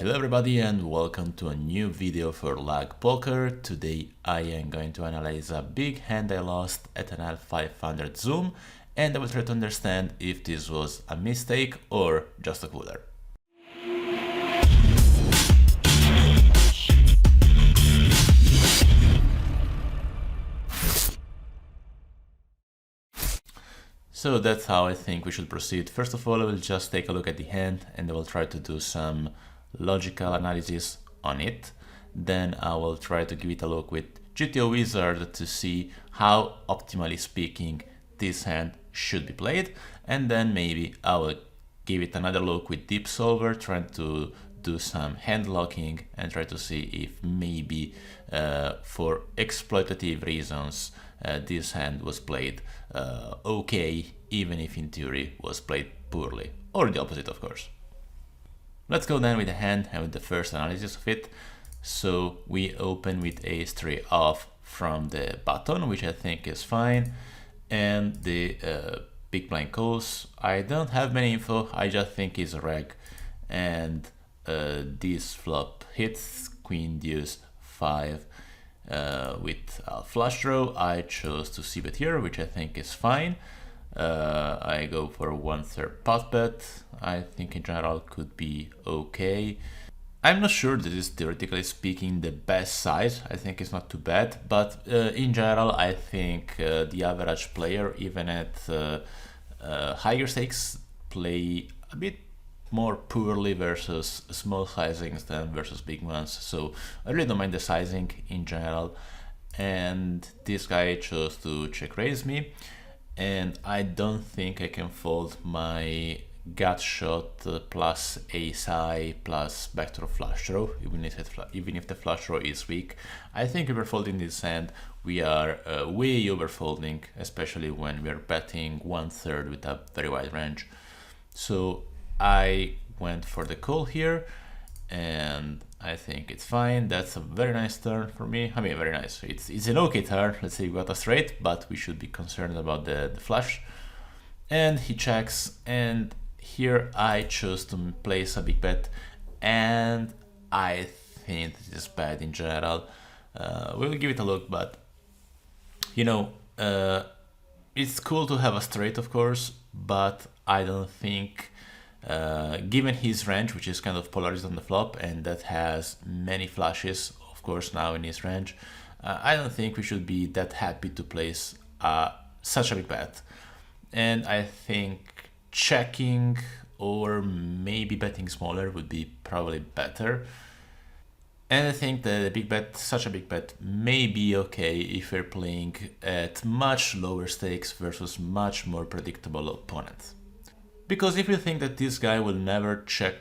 Hello everybody and welcome to a new video for Lag Poker. Today I am going to analyze a big hand I lost at NL500 zoom, and I will try to understand if this was a mistake or just a cooler. So that's how I think we should proceed. First of all, I will just take a look at the hand and I will try to do some logical analysis on it. Then I will try to give it a look with GTO Wizard to see how, optimally speaking, this hand should be played. And then maybe I will give it another look with Deep Solver, trying to do some hand locking and try to see if maybe for exploitative reasons this hand was played okay, even if in theory was played poorly, or the opposite of course. Let's go then with the hand and with the first analysis of it. So we open with ace-3 off from the button, which I think is fine, and the big blind calls. I don't have many info, I just think it's a reg, and this flop hits queen deuce 5 with a flush draw. I chose to c-bet here, which I think is fine. I go for 1/3 pot bet. I think in general could be okay. I'm not sure this is theoretically speaking the best size. I think it's not too bad, but in general I think the average player, even at higher stakes, play a bit more poorly versus small sizings than versus big ones. So I really don't mind the sizing in general. And this guy chose to check raise me, and I don't think I can fold my gut shot plus ace high plus backdoor flush draw, even if the flush draw is weak. I think if we're folding this hand, we are way over folding, especially when we're betting 1/3 with a very wide range. So I went for the call here, and I think it's fine. That's a very nice turn for me. I mean, very nice. It's an okay turn. Let's say we got a straight, but we should be concerned about the flush. And he checks, and here I chose to place a big bet, and I think this is bad in general. We'll give it a look, but you know, it's cool to have a straight, of course, but I don't think, given his range, which is kind of polarized on the flop and that has many flushes, of course, now in his range, I don't think we should be that happy to place such a big bet. And I think checking or maybe betting smaller would be probably better. And I think that a big bet, such a big bet, may be okay if we're playing at much lower stakes versus much more predictable opponents. Because if you think that this guy will never check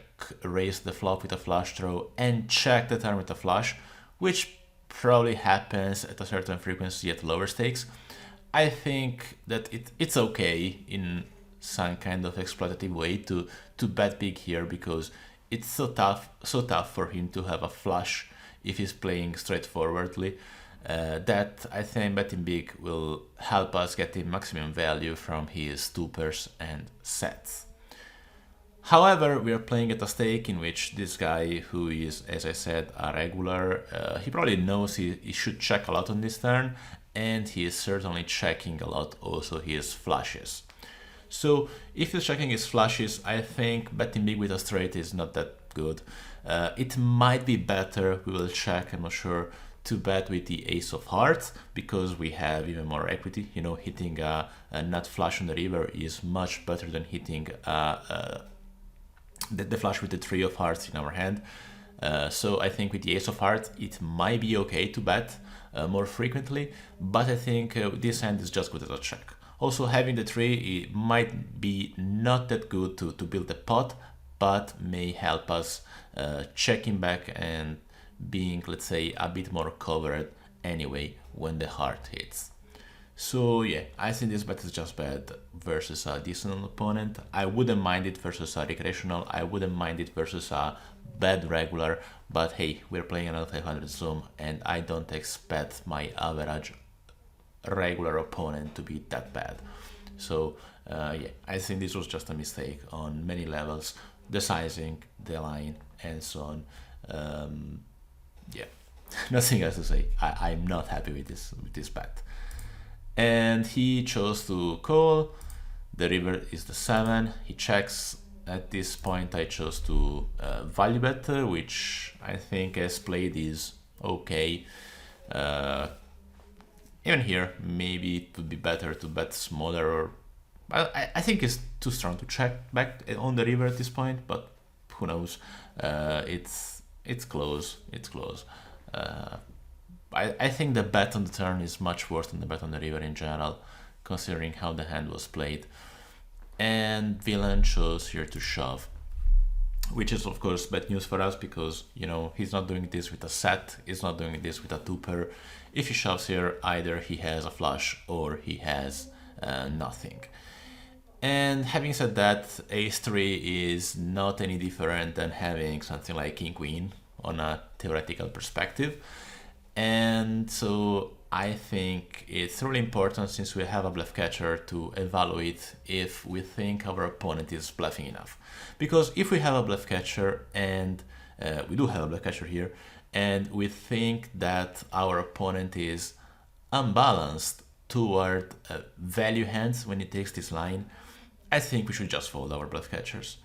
raise the flop with a flush draw and check the turn with a flush, which probably happens at a certain frequency at lower stakes, I think that it's okay in some kind of exploitative way to bet big here, because it's so tough for him to have a flush if he's playing straightforwardly, that I think betting big will help us get the maximum value from his two pairs and sets. However, we are playing at a stake in which this guy, who is, as I said, a regular, he probably knows he should check a lot on this turn, and he is certainly checking a lot also his flushes. So if he's checking his flushes, I think betting big with a straight is not that good. It might be better, we will check, I'm not sure, to bet with the ace of hearts, because we have even more equity. You know, hitting a nut flush on the river is much better than hitting the flush with the 3 of hearts in our hand. So I think with the ace of hearts it might be okay to bet more frequently, but I think this hand is just good as a check. Also, having the 3, it might be not that good to build the pot, but may help us checking back and being, let's say, a bit more covered anyway when the heart hits. So yeah, I think this bet is just bad versus a decent opponent. I wouldn't mind it versus a recreational, I wouldn't mind it versus a bad regular, but hey, we're playing an NL500 zoom and I don't expect my average regular opponent to be that bad. So yeah, I think this was just a mistake on many levels. the sizing, the line, and so on. Yeah, nothing else to say. I'm not happy with this bet. And he chose to call. The river is the 7. He checks. At this point, I chose to value bet, which I think as played is okay. Even here, maybe it would be better to bet smaller, or I think it's too strong to check back on the river at this point, but who knows? It's close. It's close. I think the bet on the turn is much worse than the bet on the river in general, considering how the hand was played. And villain chose here to shove, which is of course bad news for us because, you know, he's not doing this with a set, he's not doing this with a 2-pair. If he shoves here, either he has a flush or he has nothing. And having said that, ace-3 is not any different than having something like king-queen on a theoretical perspective. And so I think it's really important, since we have a bluff catcher, to evaluate if we think our opponent is bluffing enough. Because if we have a bluff catcher, and we do have a bluff catcher here, and we think that our opponent is unbalanced toward value hands when he takes this line, I think we should just fold our bluff catchers.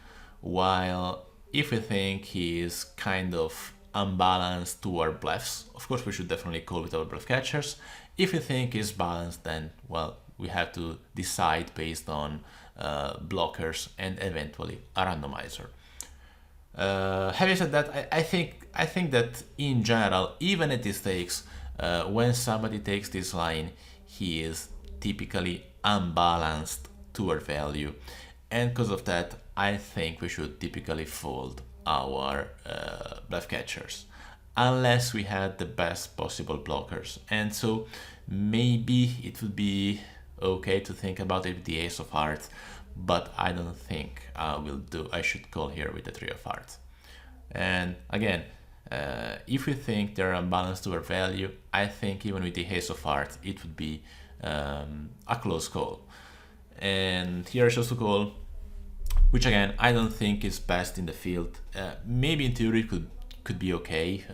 While if we think he is kind of unbalanced to our bluffs, of course we should definitely call with our bluff catchers. If we think he's balanced, then, well, we have to decide based on blockers and eventually a randomizer. Having said that, I think that in general, even at these stakes, when somebody takes this line, he is typically unbalanced toward value, and because of that, I think we should typically fold our bluff catchers, unless we had the best possible blockers. And so maybe it would be okay to think about it with the ace of hearts, but I don't think I should call here with the 3 of hearts. And again, if we think they're unbalanced to our value, I think even with the ace of hearts, it would be a close call. And here I chose to call, which again, I don't think is best in the field. Maybe in theory it could be okay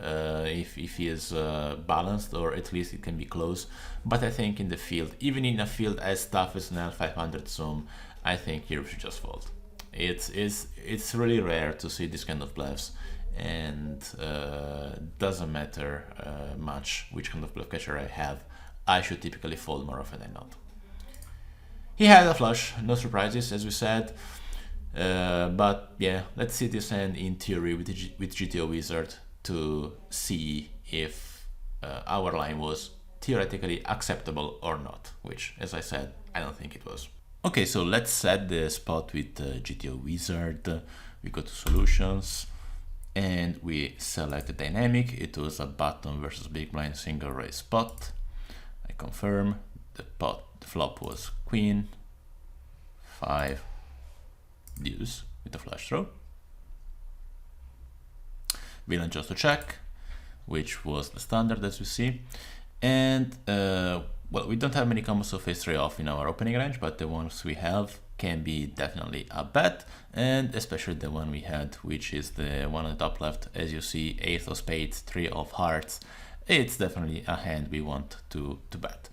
if he is balanced, or at least it can be close. But I think in the field, even in a field as tough as an NL500z, I think here we should just fold. It's really rare to see this kind of bluffs, and doesn't matter much which kind of bluff catcher I have. I should typically fold more often than not. He had a flush, no surprises, as we said. But yeah, let's see this hand in theory with GTO Wizard to see if our line was theoretically acceptable or not, which, as I said, I don't think it was. Okay, so let's set the spot with GTO Wizard. We go to solutions and we select the dynamic. It was a button versus big blind single raise spot. I confirm. The flop was queen, 5, deuce with a flush draw. Villain chose to check, which was the standard, as we see. And well, we don't have many combos of ace-3 off in our opening range, but the ones we have can be definitely a bet, and especially the one we had, which is the one on the top left. As you see, 8 of spades, 3 of hearts. It's definitely a hand we want to bet.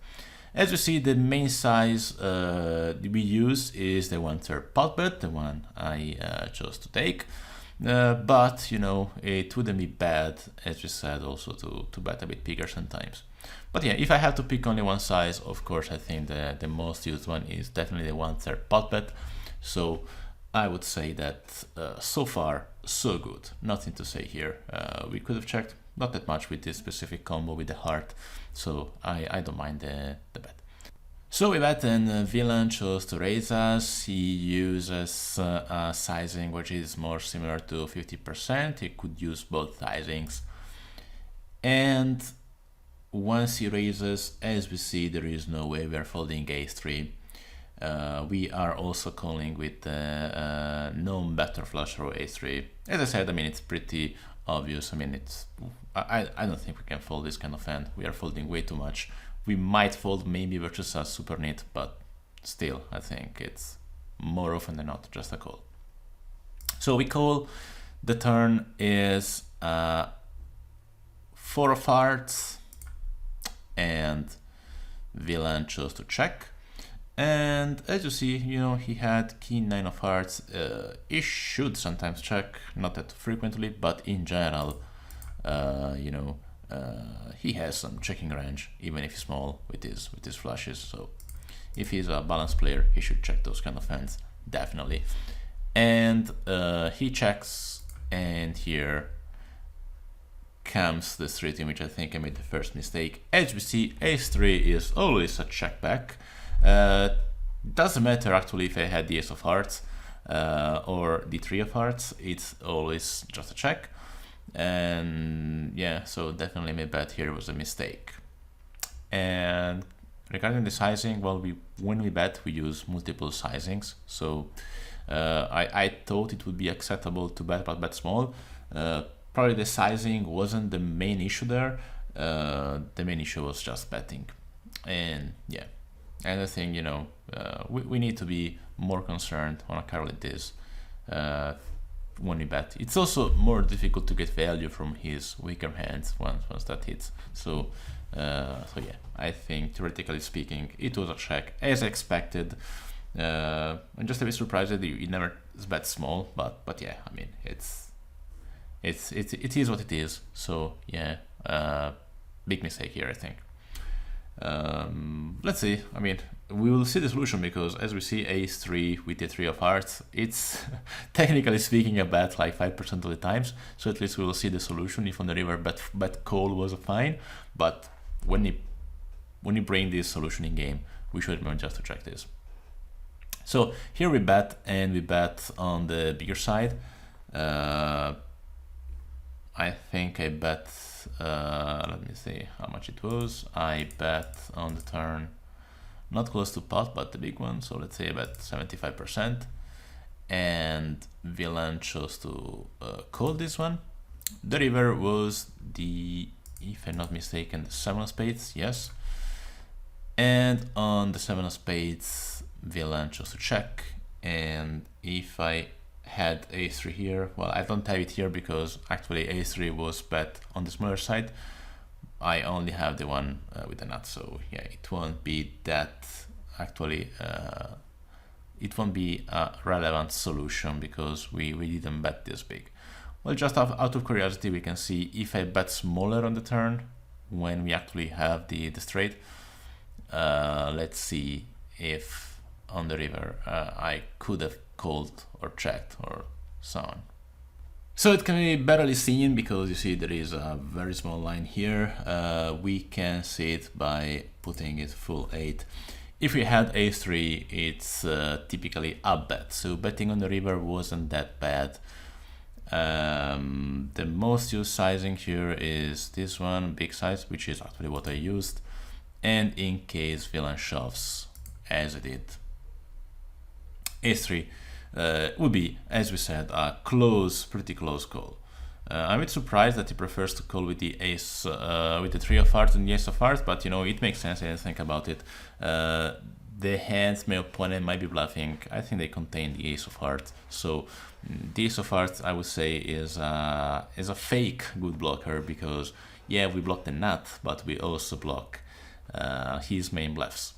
As you see, the main size we use is the 1/3 pot bet, the one I chose to take. But, you know, it wouldn't be bad, as we said, also to bet a bit bigger sometimes. But yeah, if I have to pick only one size, of course, I think the most used one is definitely the 1/3 pot bet. So I would say that so far, so good. Nothing to say here. We could have checked, not that much with this specific combo with the heart, so I don't mind the bet. So we bet, and Villain chose to raise us. He uses a sizing which is more similar to 50%. He could use both sizings. And once he raises, as we see, there is no way we are folding ace-3. We are also calling with no better flush draw ace-3. As I said, I mean, it's pretty obvious. I mean, I don't think we can fold this kind of hand. We are folding way too much. We might fold maybe versus a super nit, but still, I think it's more often than not just a call. So we call the turn is 4 of hearts, and villain chose to check. And as you see, he had king 9 of hearts. He should sometimes check, not that frequently, but in general, he has some checking range, even if he's small with his flushes. So if he's a balanced player, he should check those kind of hands, definitely. And he checks, and here comes the street, in which I think I made the first mistake. As we see, ace-3 is always a check back. Doesn't matter actually if I had the ace of hearts or the 3 of hearts, it's always just a check. And yeah, so definitely my bet here was a mistake. And regarding the sizing, well, when we bet, we use multiple sizings. So I thought it would be acceptable to bet, but bet small. Probably the sizing wasn't the main issue there. The main issue was just betting. And yeah, and I think, we need to be more concerned on a card like this when we bet. It's also more difficult to get value from his weaker hands once that hits. So yeah, I think theoretically speaking, it was a check as expected. I'm just a bit surprised that he never bet small, but yeah, I mean, it is what it is. So yeah, big mistake here, I think. Let's see. I mean, we will see the solution, because as we see, ace-3 with the 3 of hearts, it's technically speaking a bet like 5% of the times. So at least we will see the solution. If on the river bet call was fine, but when you bring this solution in game, we should remember just to check this. So here we bet, and we bet on the bigger side. I think I bet, let me see how much it was. I bet on the turn, not close to pot, but the big one. So let's say I bet 75%. And villain chose to call this one. The river was the, if I'm not mistaken, the 7 of spades, yes. And on the 7 of spades, villain chose to check. And if I had ace-3 here, well, I don't have it here because actually ace-3 was bet on the smaller side. I only have the one with the nut, so yeah, it won't be that, actually, it won't be a relevant solution because we didn't bet this big. Well, just out of curiosity, we can see if I bet smaller on the turn when we actually have the straight. Let's see if on the river I could have called or checked or so on. So it can be barely seen because you see there is a very small line here. We can see it by putting it full 8. If we had ace-3, it's typically a bet, so betting on the river wasn't that bad. The most used sizing here is this one, big size, which is actually what I used. And in case villain shoves, as I did, ace-3 would be, as we said, a pretty close call. I'm a bit surprised that he prefers to call with the ace, with the 3 of hearts and the ace of hearts, but it makes sense. I didn't think about it. The hands my opponent might be bluffing, I think they contain the ace of hearts. So the ace of hearts, I would say, is a fake good blocker, because yeah, we block the nut, but we also block his main bluffs.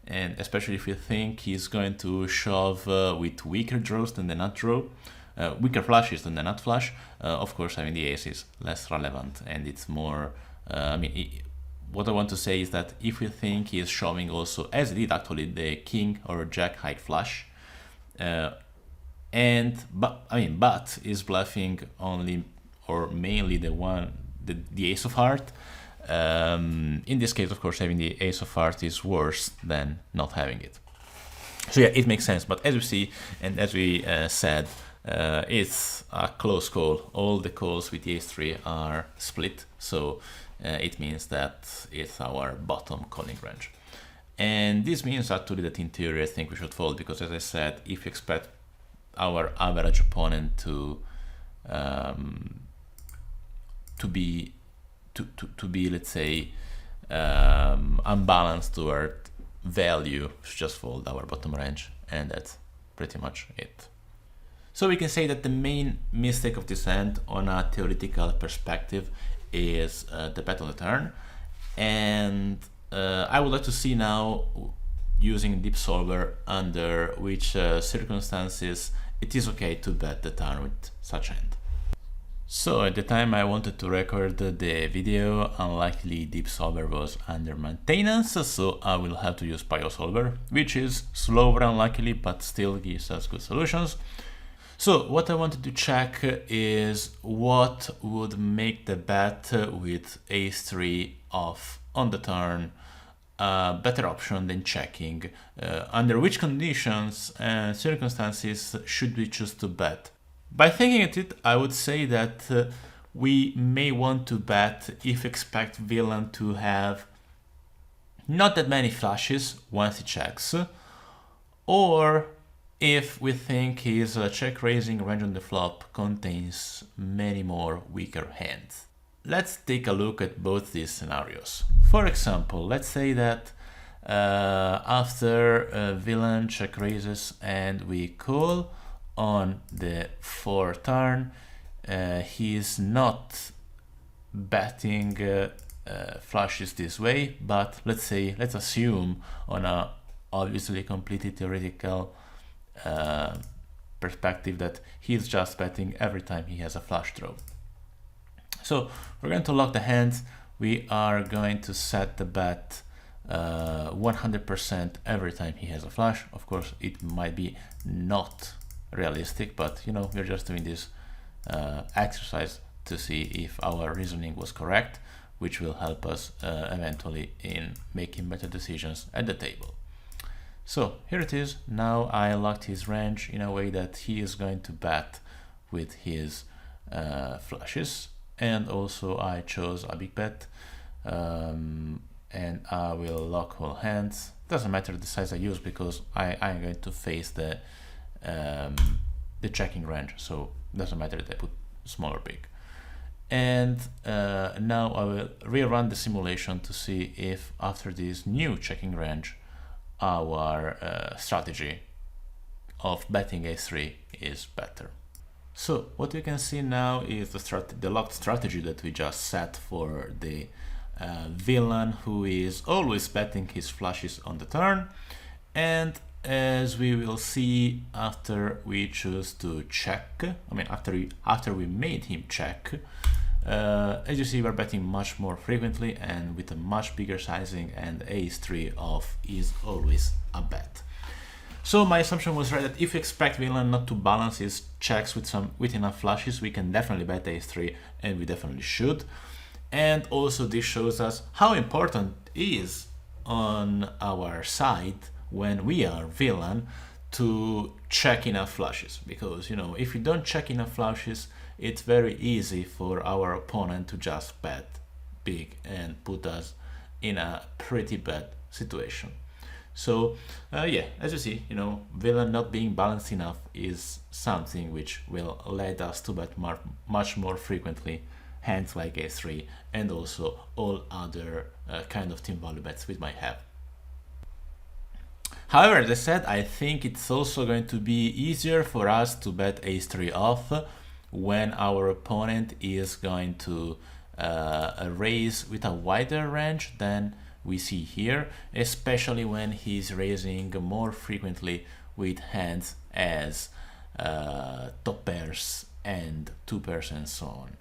And especially if you think he's going to shove with weaker draws than the nut draw, weaker flushes than the nut flush, of course having the ace is less relevant, and it's more, what I want to say is that if you think he is shoving also, as he did actually, the king or jack high flush, but is bluffing only or mainly the ace of heart. In this case, of course, having the ace of heart is worse than not having it. So yeah, it makes sense. But as we see, and as we said, it's a close call. All the calls with the ace-3 are split, so it means that it's our bottom calling range. And this means actually that in theory I think we should fold, because as I said, if you expect our average opponent to be, let's say, unbalanced toward value, we should just fold our bottom range, and that's pretty much it. So we can say that the main mistake of this hand on a theoretical perspective is the bet on the turn. And I would like to see now, using Deep Solver, under which circumstances it is okay to bet the turn with such hand. So at the time I wanted to record the video, unluckily Deep Solver was under maintenance, so I will have to use PyOSolver, which is slower unluckily, but still gives us good solutions. So what I wanted to check is what would make the bet with ace-3 off on the turn a better option than checking. Under which conditions and circumstances should we choose to bet? By thinking at it, I would say that we may want to bet if expect villain to have not that many flushes once he checks, or if we think his check-raising range on the flop contains many more weaker hands. Let's take a look at both these scenarios. For example, let's say that after villain check raises and we call on the 4 turn, he is not betting flushes this way, but let's assume on a obviously completely theoretical perspective that he's just betting every time he has a flush draw. So we're going to lock the hands. We are going to set the bet 100% every time he has a flush. Of course, it might be not realistic, but you know, we're just doing this exercise to see if our reasoning was correct, which will help us eventually in making better decisions at the table. So here it is. Now I locked his range in a way that he is going to bet with his flushes, and also I chose a big bet, and I will lock all hands. Doesn't matter the size I use because I'm going to face the checking range, so doesn't matter that I put small or big. And now I will rerun the simulation to see if after this new checking range our strategy of betting ace-3 is better. So what we can see now is the locked strategy that we just set for the villain who is always betting his flushes on the turn. And as we will see after we choose to check, I mean after we made him check, as you see, we're betting much more frequently and with a much bigger sizing, and ace-3 off is always a bet. So my assumption was right, that if we expect villain not to balance his checks with enough flushes, we can definitely bet ace-3, and we definitely should. And also this shows us how important it is on our side when we are villain to check enough flushes, because you know, if you don't check enough flushes, it's very easy for our opponent to just bet big and put us in a pretty bad situation. So yeah, as you see, you know, villain not being balanced enough is something which will lead us to bet much more frequently hands like ace-3, and also all other kind of team value bets we might have. However, as I said, I think it's also going to be easier for us to bet ace-3 off when our opponent is going to raise with a wider range than we see here, especially when he's raising more frequently with hands as top pairs and 2 pairs and so on.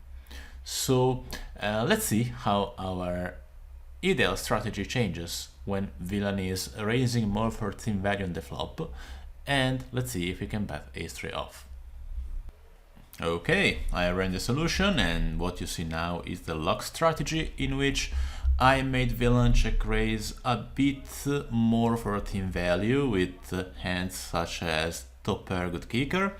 So let's see how our ideal strategy changes when villain is raising more for team value on the flop, and let's see if we can bet ace-3 off. Okay, I ran the solution, and what you see now is the lock strategy, in which I made villain check raise a bit more for team value with hands such as top pair good kicker,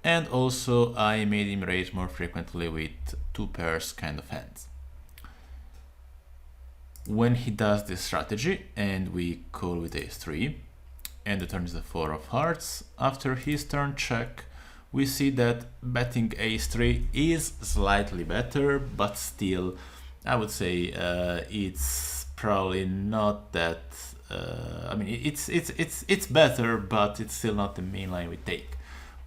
and also I made him raise more frequently with 2 pairs kind of hands. When he does this strategy and we call with ace-3 and the turn is the 4 of hearts, after his turn check, we see that betting ace-3 is slightly better, but still I would say it's probably not that I mean, it's better, but it's still not the main line we take.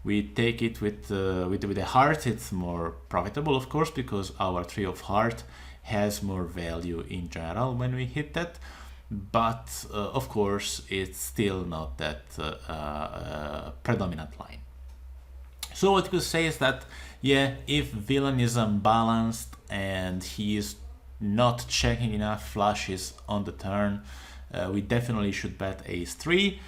We take it with the heart. It's more profitable, of course, because our three of heart has more value in general when we hit that. But of course, it's still not that predominant line. So what you could say is that, yeah, if villain is unbalanced and he is not checking enough flushes on the turn, we definitely should bet ace-3.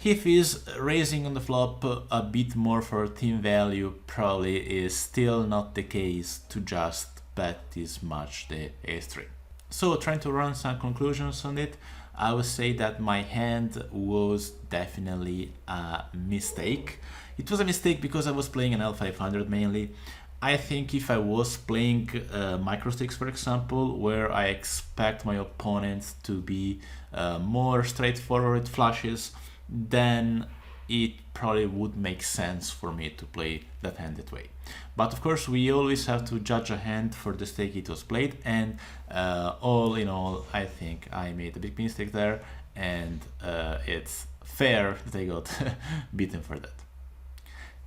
If he's raising on the flop a bit more for team value, probably is still not the case to just bet this much the ace-3. So trying to run some conclusions on it, I would say that my hand was definitely a mistake. It was a mistake because I was playing an NL500 mainly. I think if I was playing microsticks, for example, where I expect my opponents to be more straightforward flushes, then it probably would make sense for me to play that hand that way. But of course, we always have to judge a hand for the stake it was played, and all in all, I think I made a big mistake there, and it's fair that I got beaten for that.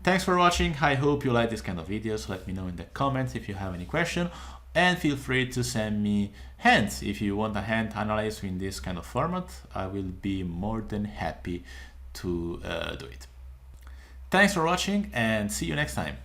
Thanks for watching. I hope you like this kind of videos. Let me know in the comments if you have any question, and feel free to send me hands. If you want a hand analysis in this kind of format, I will be more than happy to do it. Thanks for watching, and see you next time.